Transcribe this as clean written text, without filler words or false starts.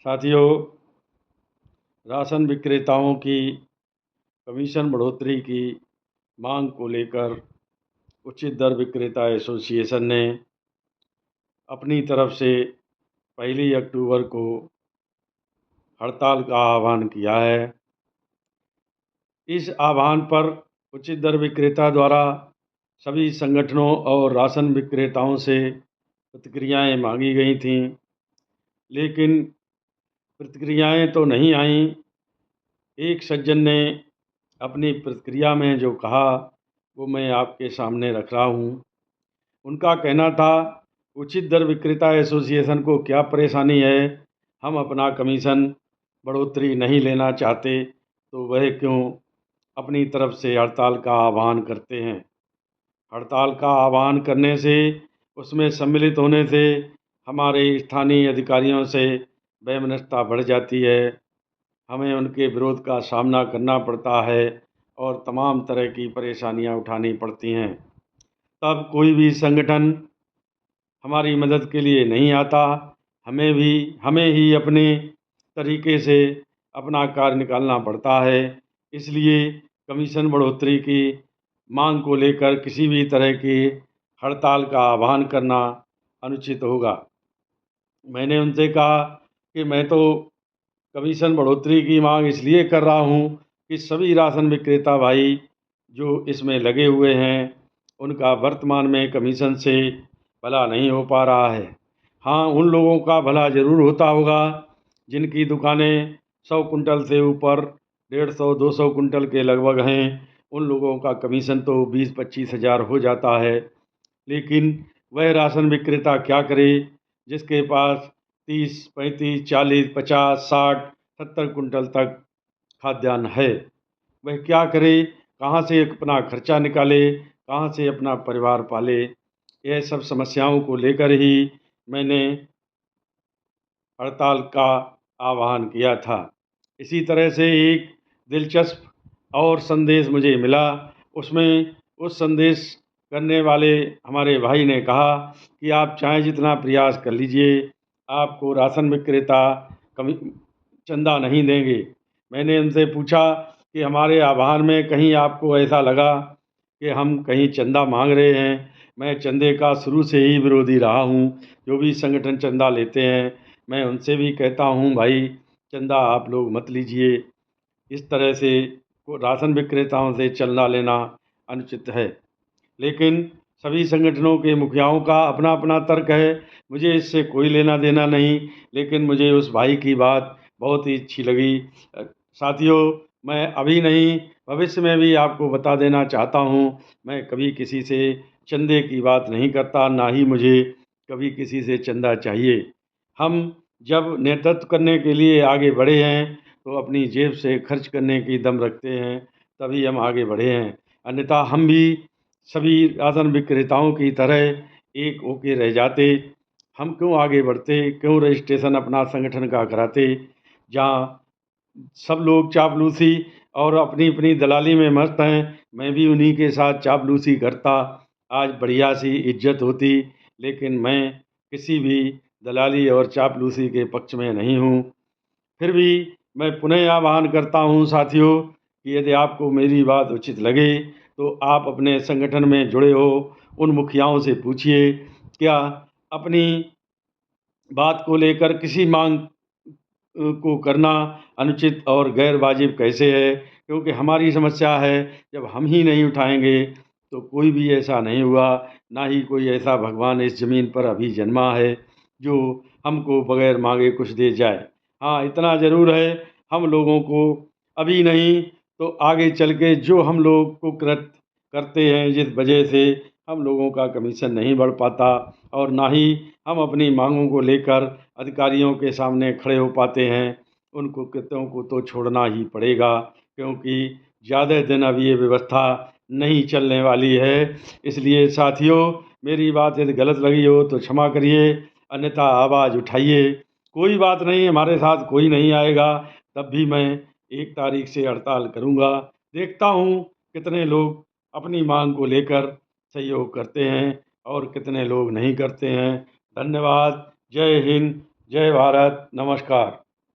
साथियों, राशन विक्रेताओं की कमीशन बढ़ोतरी की मांग को लेकर उचित दर विक्रेता एसोसिएशन ने अपनी तरफ से 1 अक्टूबर को हड़ताल का आह्वान किया है। इस आह्वान पर उचित दर विक्रेता द्वारा सभी संगठनों और राशन विक्रेताओं से प्रतिक्रियाएं मांगी गई थीं, लेकिन प्रतिक्रियाएं तो नहीं आईं। एक सज्जन ने अपनी प्रतिक्रिया में जो कहा वो मैं आपके सामने रख रहा हूँ। उनका कहना था, उचित दर विक्रेता एसोसिएशन को क्या परेशानी है, हम अपना कमीशन बढ़ोतरी नहीं लेना चाहते तो वह क्यों अपनी तरफ से हड़ताल का आह्वान करते हैं। हड़ताल का आह्वान करने से, उसमें सम्मिलित होने से हमारे स्थानीय अधिकारियों से वैमनस्यता बढ़ जाती है। हमें उनके विरोध का सामना करना पड़ता है और तमाम तरह की परेशानियां उठानी पड़ती हैं। तब कोई भी संगठन हमारी मदद के लिए नहीं आता। हमें ही अपने तरीके से अपना कार्य निकालना पड़ता है। इसलिए कमीशन बढ़ोतरी की मांग को लेकर किसी भी तरह की हड़ताल का आह्वान करना अनुचित होगा। मैंने उनसे कहा कि मैं तो कमीशन बढ़ोतरी की मांग इसलिए कर रहा हूं कि सभी राशन विक्रेता भाई जो इसमें लगे हुए हैं उनका वर्तमान में कमीशन से भला नहीं हो पा रहा है। हाँ, उन लोगों का भला ज़रूर होता होगा जिनकी दुकानें 100 कुंटल से ऊपर 150-200 कुंटल के लगभग हैं। उन लोगों का कमीशन तो 20-25 हज़ार हो जाता है। लेकिन वह राशन विक्रेता क्या करे जिसके पास 30, 35, 40, 50, 60, 70 कुंटल तक खाद्यान्न है। वह क्या करे, कहाँ से अपना खर्चा निकाले, कहाँ से अपना परिवार पाले। यह सब समस्याओं को लेकर ही मैंने हड़ताल का आह्वान किया था। इसी तरह से एक दिलचस्प और संदेश मुझे मिला। उसमें उस संदेश करने वाले हमारे भाई ने कहा कि आप चाहे जितना प्रयास कर लीजिए, आपको राशन विक्रेता कमी चंदा नहीं देंगे। मैंने उनसे पूछा कि हमारे आह्वान में कहीं आपको ऐसा लगा कि हम कहीं चंदा मांग रहे हैं। मैं चंदे का शुरू से ही विरोधी रहा हूँ। जो भी संगठन चंदा लेते हैं मैं उनसे भी कहता हूँ, भाई चंदा आप लोग मत लीजिए। इस तरह से राशन विक्रेताओं से चंदा लेना अनुचित है। लेकिन सभी संगठनों के मुखियाओं का अपना अपना तर्क है, मुझे इससे कोई लेना देना नहीं। लेकिन मुझे उस भाई की बात बहुत ही अच्छी लगी। साथियों, मैं अभी नहीं भविष्य में भी आपको बता देना चाहता हूँ, मैं कभी किसी से चंदे की बात नहीं करता, ना ही मुझे कभी किसी से चंदा चाहिए। हम जब नेतृत्व करने के लिए आगे बढ़े हैं तो अपनी जेब से खर्च करने की दम रखते हैं, तभी हम आगे बढ़े हैं। अन्यथा हम भी सभी राशन विक्रेताओं की तरह एक होके रह जाते। हम क्यों आगे बढ़ते, क्यों रजिस्ट्रेशन अपना संगठन का कराते, जहाँ सब लोग चापलूसी और अपनी अपनी दलाली में मस्त हैं। मैं भी उन्हीं के साथ चापलूसी करता, आज बढ़िया सी इज्जत होती। लेकिन मैं किसी भी दलाली और चापलूसी के पक्ष में नहीं हूँ। फिर भी मैं पुनः आह्वान करता हूँ साथियों कि यदि आपको मेरी बात उचित लगे तो आप अपने संगठन में जुड़े हो उन मुखियाओं से पूछिए, क्या अपनी बात को लेकर किसी मांग को करना अनुचित और गैर वाजिब कैसे है। क्योंकि हमारी समस्या है, जब हम ही नहीं उठाएंगे तो कोई भी ऐसा नहीं हुआ, ना ही कोई ऐसा भगवान इस ज़मीन पर अभी जन्मा है जो हमको बगैर मांगे कुछ दे जाए। हाँ, इतना ज़रूर है, हम लोगों को अभी नहीं तो आगे चल के जो हम लोग कुकृत करते हैं, जिस वजह से हम लोगों का कमीशन नहीं बढ़ पाता और ना ही हम अपनी मांगों को लेकर अधिकारियों के सामने खड़े हो पाते हैं, उन कुकृत्यों को तो छोड़ना ही पड़ेगा। क्योंकि ज़्यादा दिन अब ये व्यवस्था नहीं चलने वाली है। इसलिए साथियों, मेरी बात यदि गलत लगी हो तो क्षमा करिए, अन्यथा आवाज़ उठाइए। कोई बात नहीं, हमारे साथ कोई नहीं आएगा तब भी मैं 1 तारीख से हड़ताल करूँगा। देखता हूँ कितने लोग अपनी मांग को लेकर सहयोग करते हैं और कितने लोग नहीं करते हैं। धन्यवाद। जय हिंद, जय भारत, नमस्कार।